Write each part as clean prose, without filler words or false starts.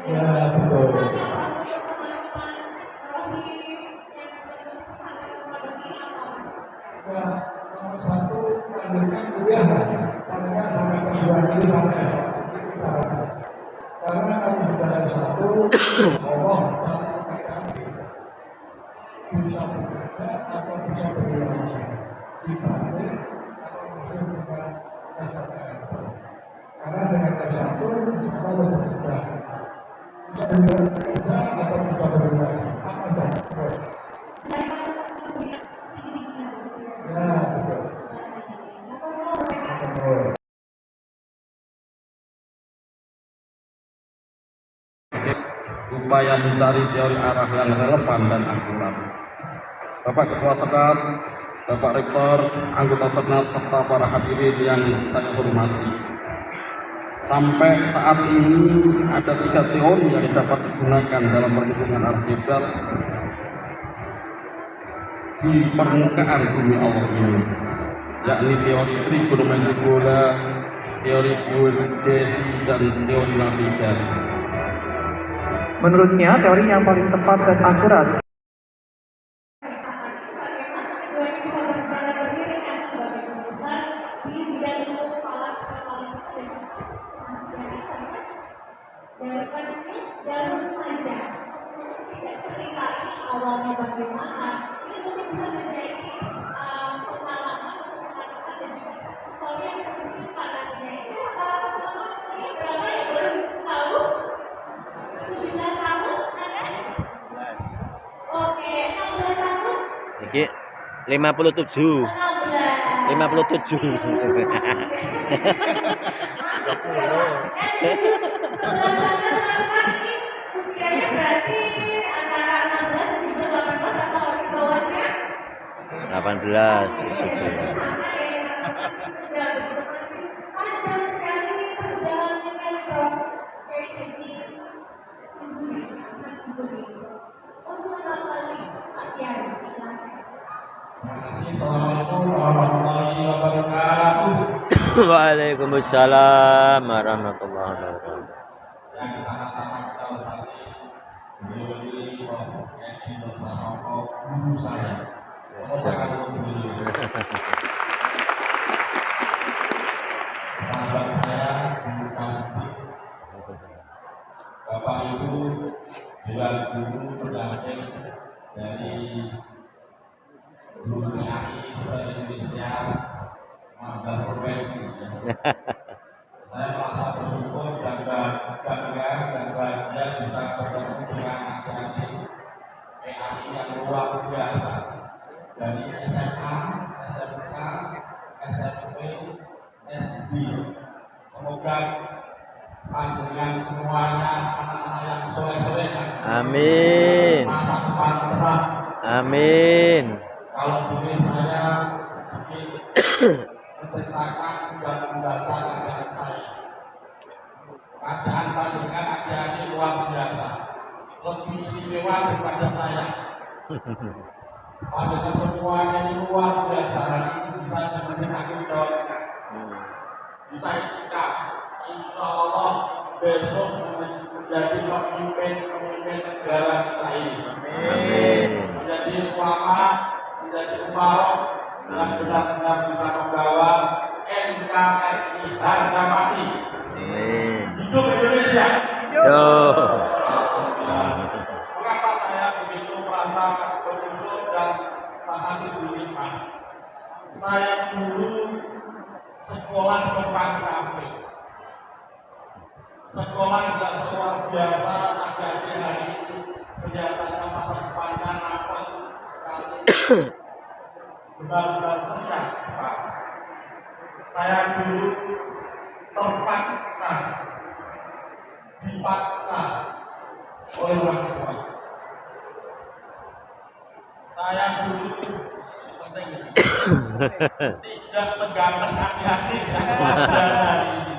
Ya, betul. Ya, nomor satu lanjutkan kuliah paling nggak sampai perguruan tinggi sampai S1 itu syaratnya. Karena kalau sudah S1, Allah bisa bekerja atau bisa berwirausaha dibanding kalau masih dengan SNM. Karena dengan S1 semua lebih mudah. Bisa bekerja atau bisa berwirausaha apa saja. Ya, betul. Upaya mencari teori arah yang relevan dan akurat. Bapak Ketua Senat, Bapak Rektor, anggota Senat, serta para hadirin yang saya hormati. Sampai saat ini ada 3 teori yang dapat digunakan dalam perhitungan algebra di permukaan bumi Allah ini, yakni teori trigonometri bola, teori geodesi, dan teori navigasi. Menurutnya, teori yang paling tepat dan akurat awalnya bagaimana ini mungkin bisa menjadi pengalaman ada juga story yang tersimpan nantinya itu ini berapa ya boleh tahu 17 tahun ada? Oke 16 tahun Iki 57 usianya berarti antara 16 dan 18 atau di bawahnya 18 panjang sekali perjalanannya Prof. dari kecil untuk mengetahui latihan silakan. Assalamualaikum warahmatullahi wabarakatuh. Waalaikumsalam warahmatullahi wabarakatuh. Yang sama-sama kita hormati beliau ini Prof. Esi Nursanoko, guru saya. Sahabat saya, guru kami. Bapak Ibu, Dewan Guru pendamping dari Guru PAI se-Indonesia 16 provinsi. Saya merasa bersyukur dan bangga dan bahagia bisa bertemu dengan adik-adik PAI yang luar biasa dari SMA, SMK, SMP, SD. Semoga panjenengan semuanya anak-anak yang soleh-soleh. Amin. Masa depan cerah. Amin. Kalau boleh saya sedikit menceritakan dan mendata keadaan saya. Keadaan panjenengan adik-adik luar biasa, lebih istimewa daripada saya. Panjenengan semuanya ini luar biasa. Hari ini bisa dimenjadi Jawa Tengah. Bisa ikhlas, insya Allah besok menjadi pemimpin negara kita ini. Amin. Menjadi ulama, menjadi umarok, dan benar-benar bisa membawa NKRI harga mati. Amin. Hidup Indonesia. Yo. Mengapa saya begitu merasa bersyukur dan sangat bernikmat? Saya dulu sekolah depan kampung. Sekolah tidak luar biasa, adik-adik hari ini kelihatannya masa depannya nampak sekali. Benar-benar ceria, Pak. Saya dulu terpaksa, dipaksa oleh orang tua. Saya dulu penting ini. Tidak seganteng adik-adik yang ada hari ini.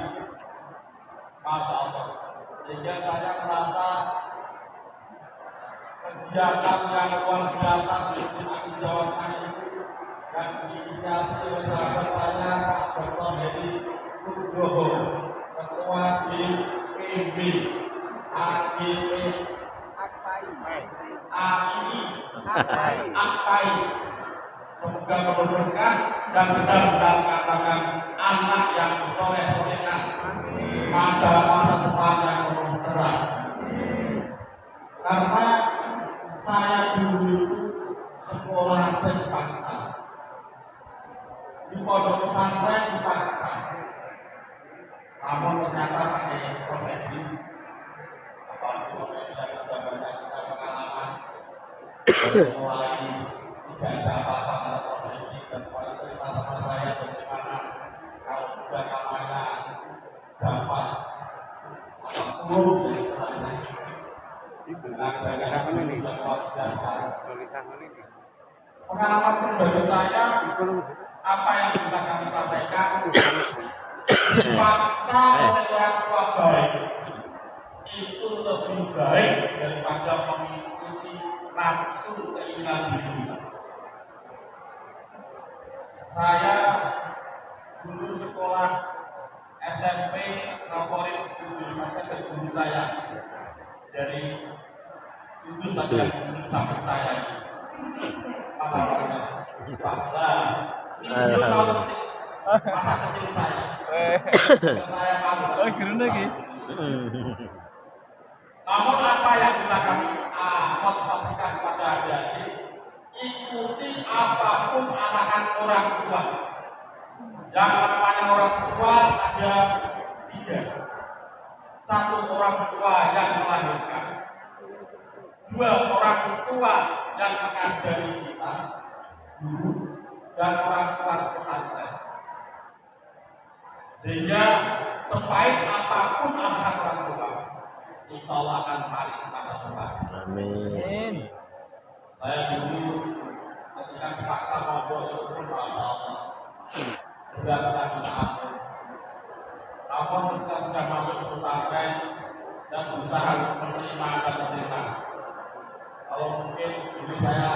Masya Allah. Sehingga saya merasa kegiatan yang luar biasa di Jawa Tengah itu yang diinisiasi oleh sahabat saya Pak Dr. Heri Nugroho, Ketua DPB AG Akai. Semoga berberkah dan benar-benar katakan anak yang soleh solehah pada masa depan yang penuh terang. Karena saya dulu sekolah dipaksa, di pondok pesantren dipaksa, namun ternyata pakai profesi, apalagi profesi yang sudah banyak kita pengalaman, mulai tidak ada apa-apa pada profesi dan pada cerita sama saya bagaimana kalau sudah namanya dapat apapun pengalaman pribadi saya, apa yang bisa kami sampaikan, dipaksa oleh orang tua baik itu lebih baik daripada mengikuti nafsu keinginan diri. Saya dulu sekolah SMP favorit guru saya dari itu saja sampai saya pengalamannya. Ini belum tahu persis masa kecil saya. Saya malu. Namun apa yang bisa kami motivasikan kepada adik-adik, ikuti apapun arahan orang tua. Yang namanya orang tua ada 3. 1 orang tua yang melahirkan, 2 orang tua yang mengajari kita, guru, dan orang tua pesantren. Sehingga sepahit apapun arahan orang tua, insya Allah akan paris masa depan. Amin. Saya dulu ketika dipaksa ngobrol itu pun masya Allah benar-benar tidak ampun. Namun ketika sudah masuk ke pesantren dan berusaha menerima dan menerima. Kalau mungkin diri saya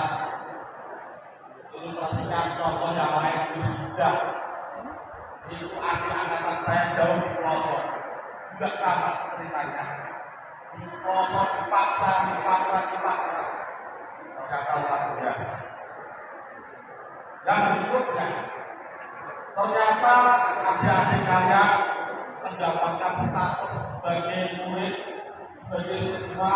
ilustrasikan contoh yang lain sudah itu akhir angkatan saya jauh di pelosok juga sama ceritanya. Di pelosok dipaksa. Ternyata luar biasa. Yang berikutnya, ternyata adik-adik kalian mendapatkan status sebagai murid, sebagai siswa,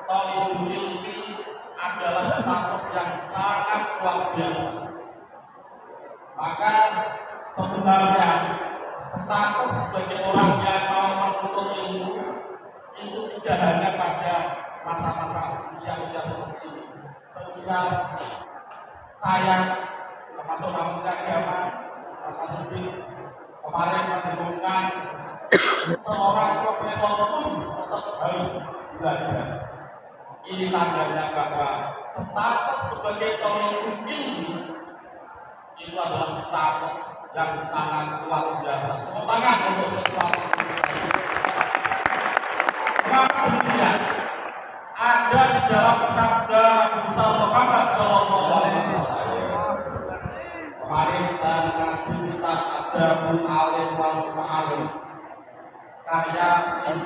thalibul ilmi adalah status yang sangat luar biasa. Maka sebenarnya status sebagai orang yang mau menuntut ilmu itu tidak hanya pada masa-masa usia-usia seperti ini. Usia saya termasuk Menteri Agama Pak Siddiq kemarin mengumumkan seorang profesor pun tetap harus belajar. Ini tandanya bahwa status sebagai thalibul ilmi itu adalah status yang sangat luar biasa. Tepuk tangan untuk sesuatu. Kenapa demikian? Ada di dalam sabda Nabi Muhammad SAW. Kemarin saya mengaji kitab Adabul Alim wal Ma'alim karya Syekh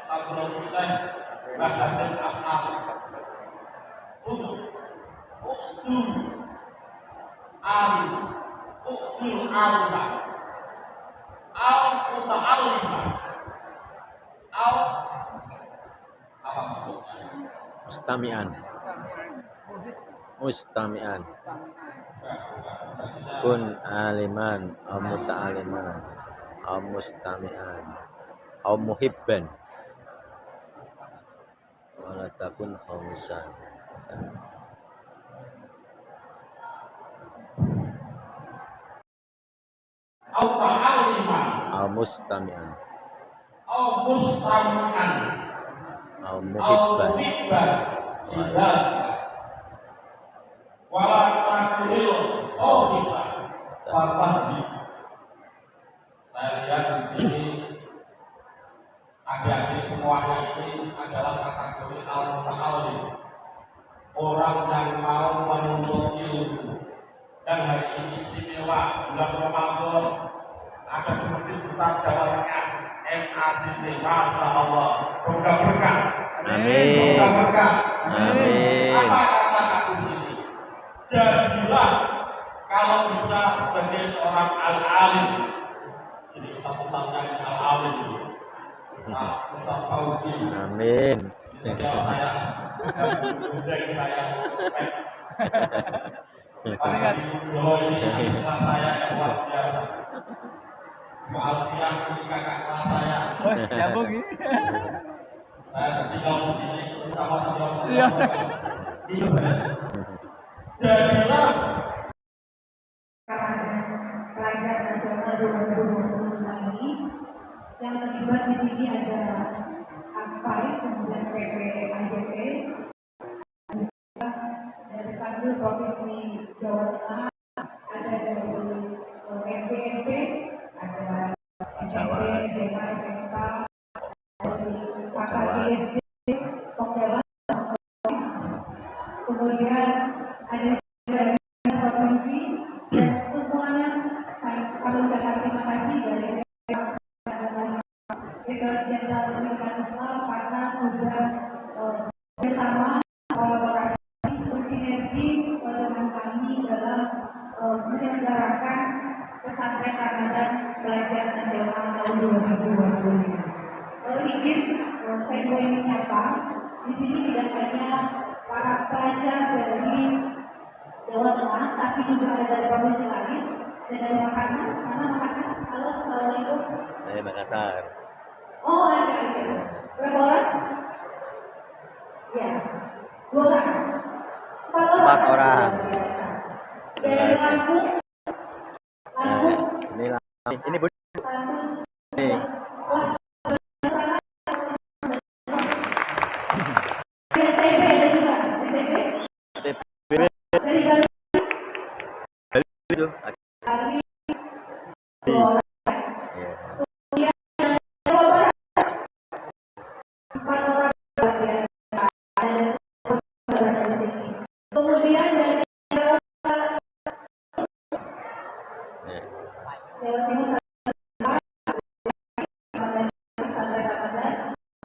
Abdul Husain Mbah Hasyim As'ari. Uktul alimah au muta'allimah au apa maksudnya? Mustami'an kun aliman au muta'alliman au mustami'an au muhibban wala takun khamisan. Au ta'alliman au mustami'an au muhibban ila wala takulil bisa fatahdi. Saya lihat di sini adik-adik semuanya ini adalah kategori al-muta'allim, orang yang mau menuntut ilmu. Dan hari ini istimewa bulan Ramadan ada di Masjid Besar Jawa Tengah MACT, Masya Allah, semoga berkah Amin. Moga-moga. Amin. Apa kata di sini? Jadilah kalau bisa sebagai seorang al-alim. Jadi satu-satunya al-alim ini. Nah, Ustaz Fauzi. Amin. Sejauh saya, dari saya, Bahwa ini kelas saya yang luar biasa. Alfiah ini kakak kelas saya. Nyambung ini. Saya tinggal di sini sama-sama. Jadilah Pelajar Nasional 2025 ini yang terlibat di sini ada AKPAI, kemudian PPAJP, dari Tanggul Provinsi Jawa Tengah, ada dari MPMP, ada SMP, SMA, SMK, dari KKDSD, Pokjawa, kemudian ada dari provinsi, dan semuanya kami ucapkan terima kasih dari Direktur Jenderal Pendidikan Islam karena sudah bersama kolaborasi bersinergi dengan kami dalam menyelenggarakan pesantren Ramadan Pelajar Nasional tahun 2025. Izin saya juga ingin menyapa di sini tidak hanya para pelajar dari Jawa Tengah, tapi juga ada dari provinsi lain, ada dari Makassar. Mana Makassar? Halo, assalamualaikum. Dari Makassar. Oh, ada. Berapa orang? Ya, 2 orang. 4 orang. Dari Lampung. Ini lah. Ini Bu. Nih. Itu. Kemudian dari Jawa Timur,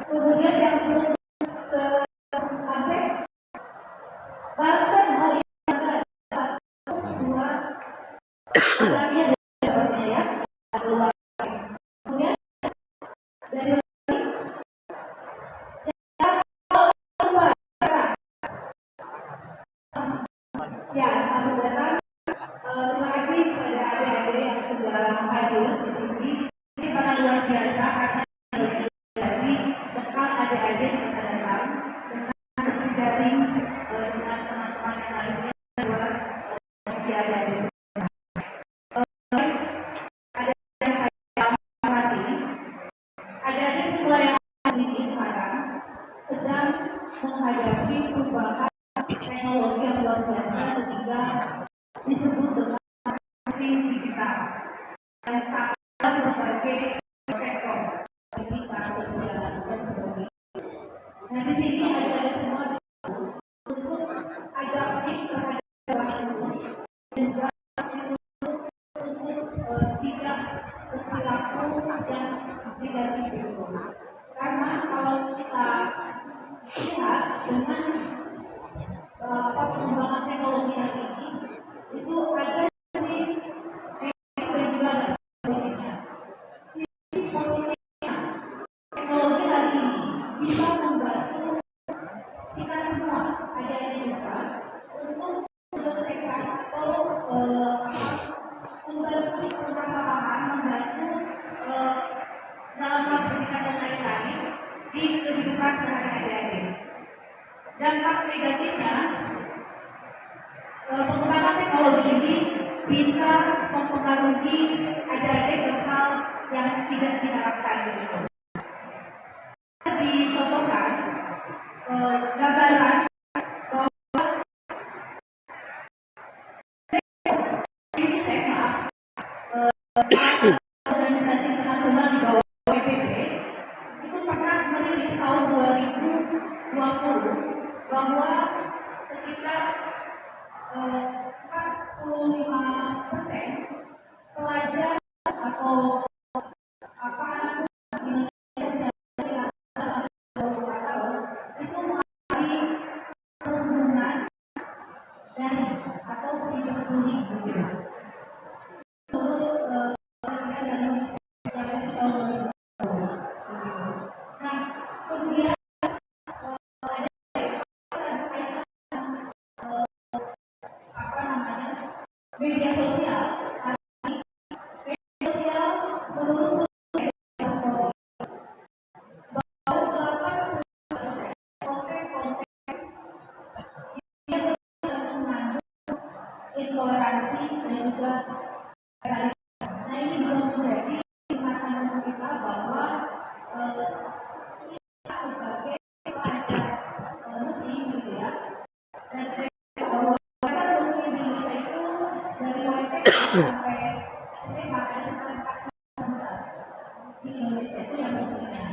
kemudian yang belum ke Aceh, Banten, oh iya, dua, lagi ada sepertinya ya, kemudian dari ya, selamat datang. Terima kasih kepada adik-adik yang sudah hadir di sini. Ini sangat luar biasa karena dari bekal adik-adik bisa datang dengan berjaring dengan teman-teman yang lainnya buat si adik-adik. Ada yang saya hormati, adik-adik semua yang ada di sini sekarang sedang menghadapi perubahan teknologi yang luar biasa sehingga disebut dengan digital dan sangat berbagai sektor pendidikan, sosial dan sebagainya. Nah di sini ada semua untuk adaptif terhadap itu dan juga untuk tidak berperilaku yang negatif itu. Karena kalau kita lihat dengan perkembangan teknologi hari ini itu ada sisi negatif dan juga positifnya. Sisi positifnya teknologi hari ini bisa membantu kita semua ada di juga untuk menyelesaikan atau membantu permasalahan, membantu dalam hal pendidikan dan lain-lain di kehidupan sehari-hari. Dampak negatifnya, pengembangan teknologi ini bisa mempengaruhi adik-adik hal yang tidak diharapkan gitu. Dicontohkan gambaran bahwa ini SMA organisasi internasional di bawah PBB itu pernah merilis tahun 2020 bahwa sekitar 45% pelajar atau anak media sosial menusuk intoleransi dan juga radikalisme. Nah ini juga menjadi makanan kita bahwa kita sebagai pelajar muslim gitu ya, dan bahwa kita muslim di Indonesia itu dari mulai TK sampai SMA ada sekitar 4 juta di Indonesia itu yang muslimnya,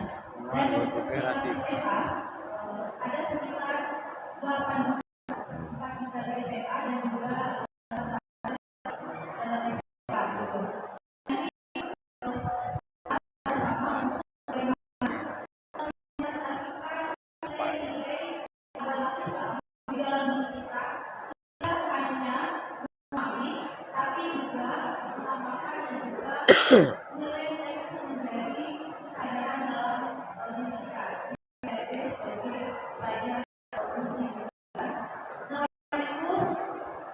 dan untuk tingkat SMA ada sekitar 8 juta, 4 juta dari SMA dan juga nilai-nilai itu menjadi kesadaran dalam diri kita sebagai pelajar muslim. Nah, itu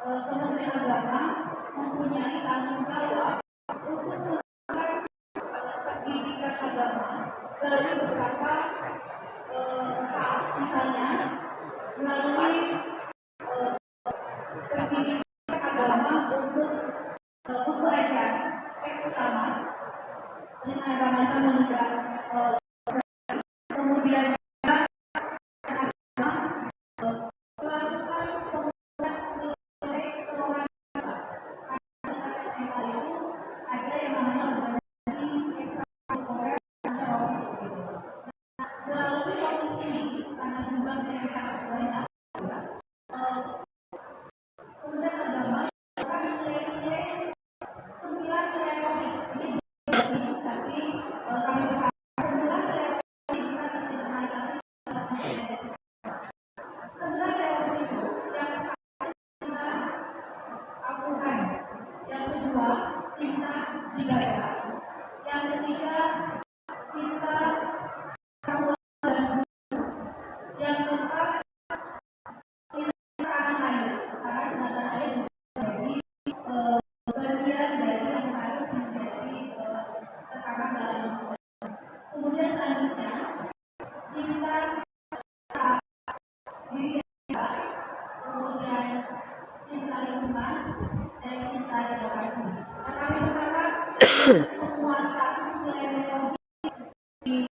Kementerian Agama mempunyai tanggung jawab untuk melakukan pendidikan agama dari beberapa hal, misalnya melalui pendidikan agama untuk mempelajari teks utama dengan agama sama juga kemudian ada yang namanya organisasi ekstrakurikuler teroris gitu. Melalui komisi ini karena jumlahnya yang sangat banyak, Kementerian Agama akan nilai-nilai 9 nilai topik ini, tapi kami berharap 9 nilai topik bisa terinternalisasi dalam kompetensi. 9 nilai topik itu yang pertama cinta Al-Quran, yang kedua cinta ibadah, yang ketiga cinta orang tua dan guru, yang keempat cinta tanah air, karena tanah air menjadi bagian dari yang harus menjadi tekanan dalam hidup. Kemudian selanjutnya cinta diri kita, kemudian cinta lingkungan dan cinta demokrasi. Nah, kami berharap penguatan nilai-nilai di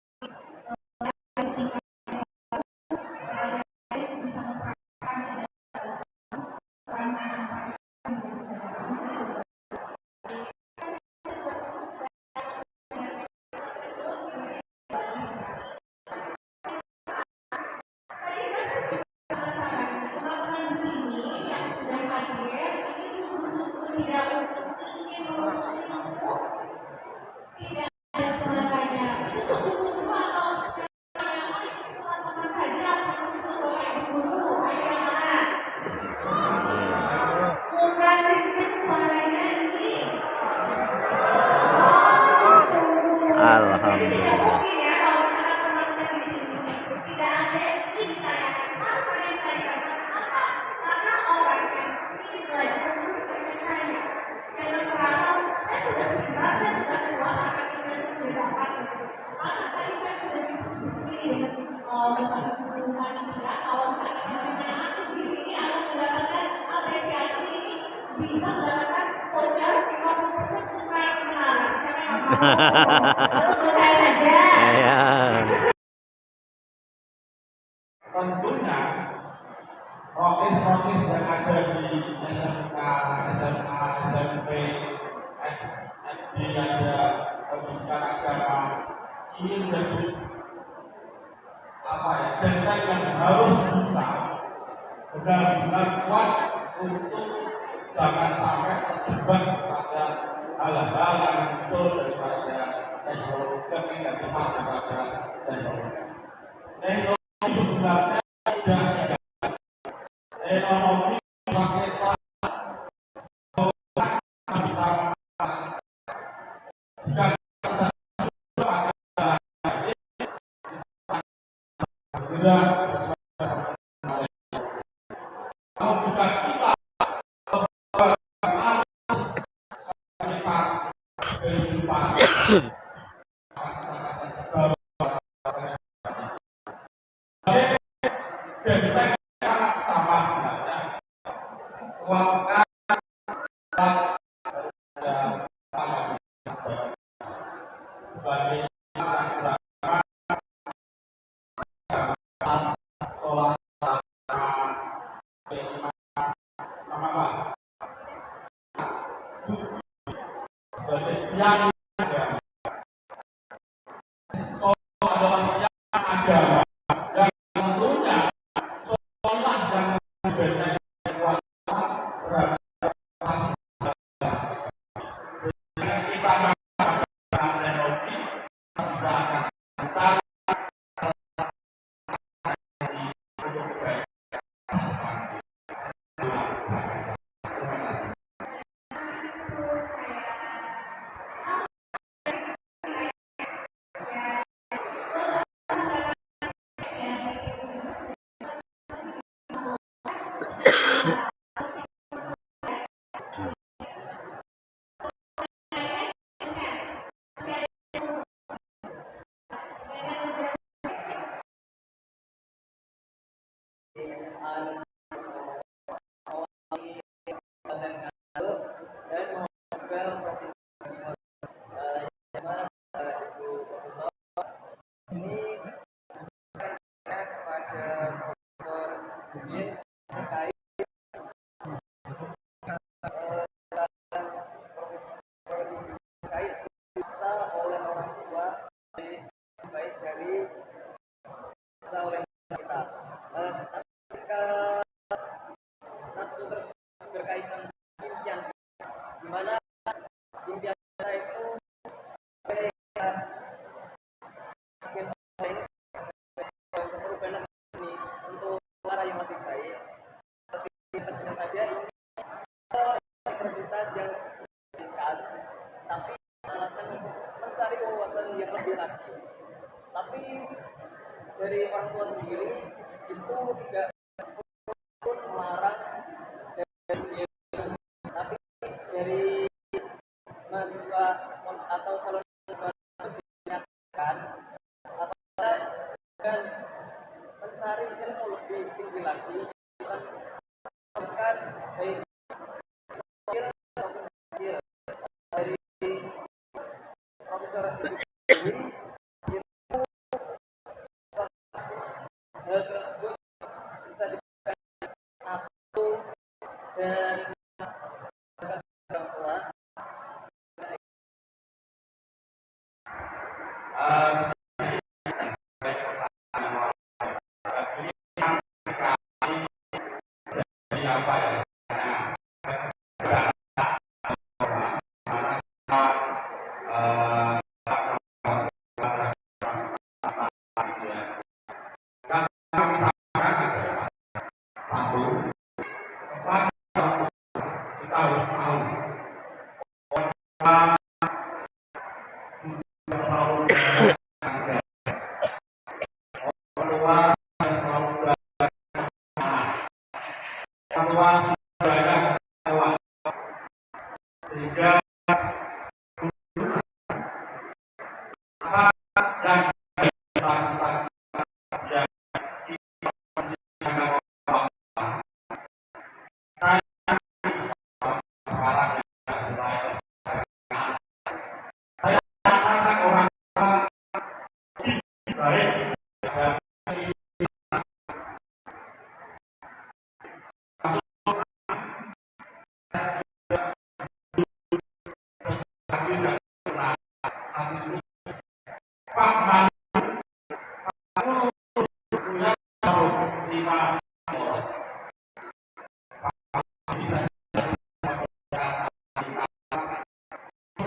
bisa mempraktikkan peran teman-teman di sini yang sudah hadir ini sungguh-sungguh tidak ingin mengumumkan, tidak ada suaranya. Ini sungguh-sungguh atau teman-teman saja untuk sekolah guru anak-anak. Bukan kenceng suaranya ini. Alhamdulillah. Mungkin ya kalau misalnya teman-teman di sini tidak ada kita yang harus saya tanyakan apa, karena orang yang ingin belajar terus tanya. Jangan merasa saya sudah pintar, saya sudah kuat, akan kita sudah dapat. Karena tadi saya sudah diskusi dengan bapak guru panitia, kalau misalnya teman-teman aktif di sini akan mendapatkan apresiasi, bisa mendapatkan voucher 50% untuk naik menara. Siapa yang mau? Lalu saya saja. Ya. Tentunya prokes-prokes yang ada di SMK, SMA, SMP, SD ada pendidikan agama ini menjadi benteng yang harus bisa benar-benar kuat untuk jangan sampai terjebak pada hal-hal yang muncul daripada teknologi kenegatifan daripada teknologi. Teknologi sebenarnya tidak negatif. Teknologi kita bisa Jika tidak kalau jika kita kehidupan yang adalah yang agama yang tentunya seolah yang diberikan kita teknologi bisa akan berkaitan impian, dimana impian kita itu perubahan ini untuk arah yang lebih baik. Tentu saja ini universitas yang dekat, tapi alasan untuk mencari wawasan yang lebih lagi. Tapi dari orang tua sendiri itu tidak melarang dari tapi dari mahasiswa atau calon mahasiswa dinyatakan apabila dan mencari ilmu lebih tinggi lagi bahkan baik skill maupun skill dari profesor itu sendiri itu hal tersebut bisa diberikan aku dan orang tua sehingga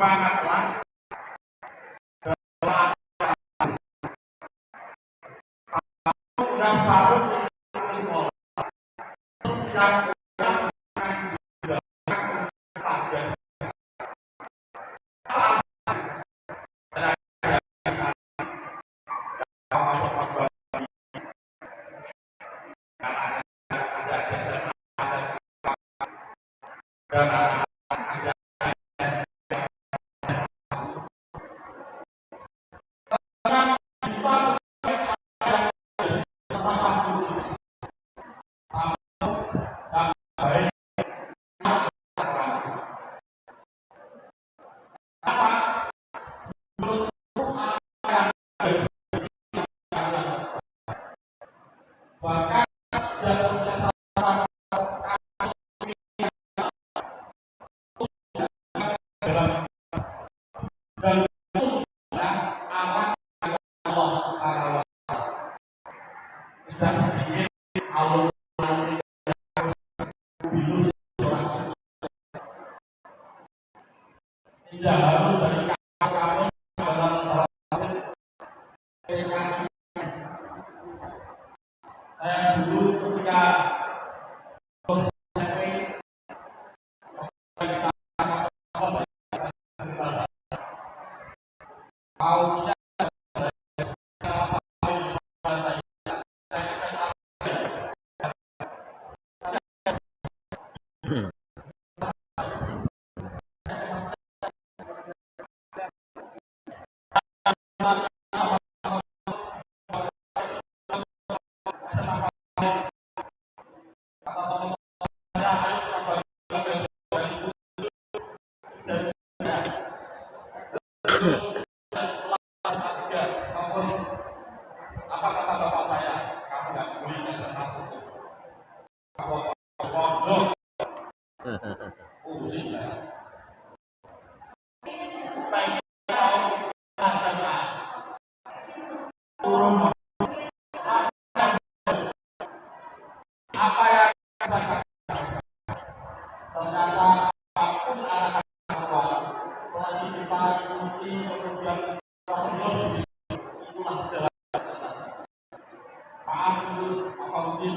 semangatlah Apa kata bapak saya? Kamu nggak boleh senang itu. Pusing ya. Apa yang saya katakan? Ternyata apapun anak selagi kita ikuti kemudian terus itulah jalan. Maaf dulu, apa mungkin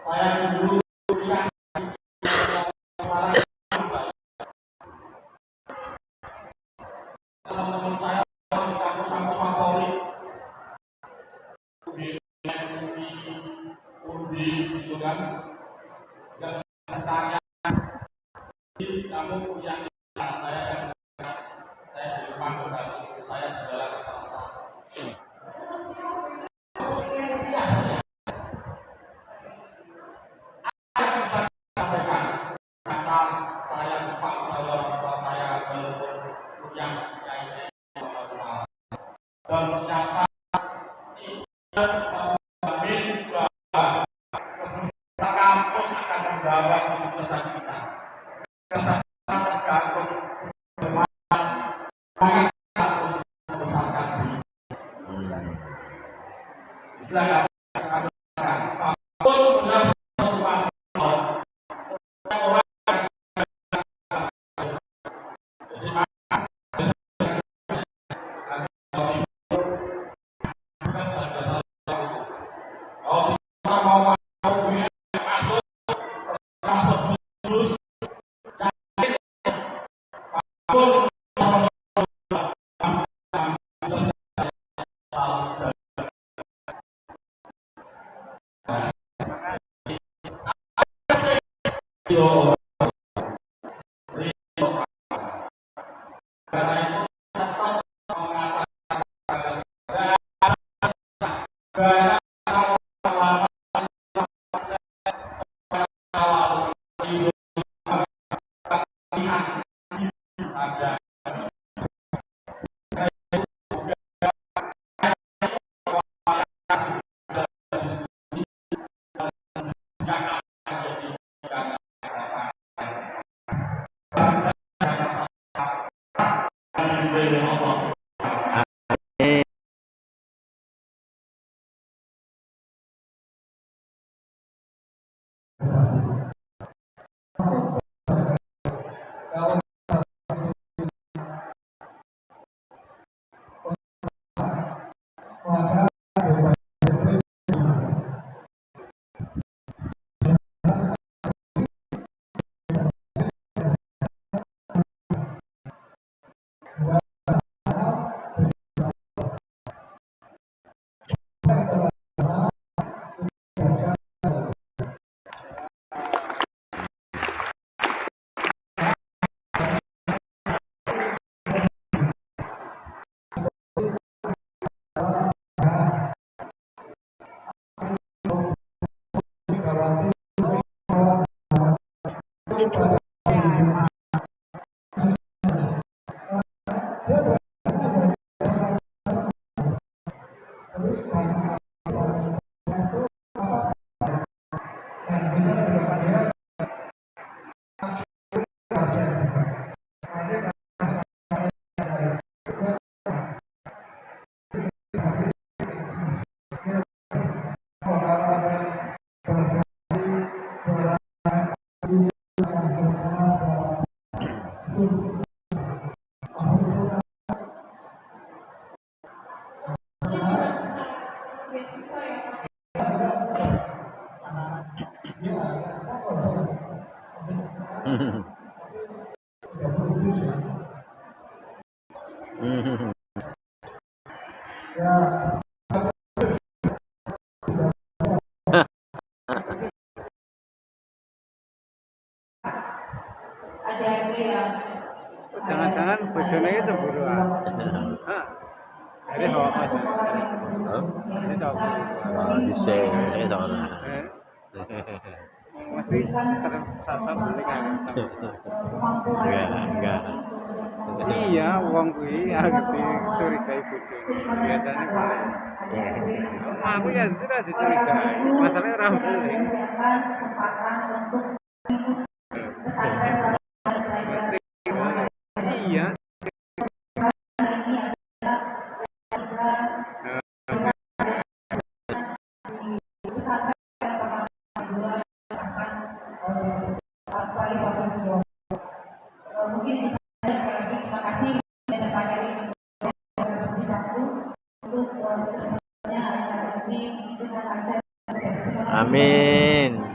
saya dulu yang teman-teman saya kampus-kampus favorit undi gitu kan, dan tanya kamu yang saya di depan kembali saya adalah kepala sampaikan kata saya lupa bahwa saya yang dan ternyata tidak menjamin bahwa kampus akan membawa kesuksesan kita. Kesuksesan tergantung semangat kita membesarkan diri. Itulah Hmm. Ya, Adik-adik yang Jangan-jangan bojone itu buruan. Hah? Jadi hawa mas. Oh, Ini coba. bisa ini soalnya. Eh, Mesti tersasar beli kan. Enggak. Iya, uang kuwi aku dicurigai bojone. Biasanya paling. Aku ya sudah dicurigai. Masalahnya orang beli. Mesti. Iya. mungkin bisa sekali lagi terima kasih dan kembali untuk bersemangatnya hari ini dengan lancar. Amin.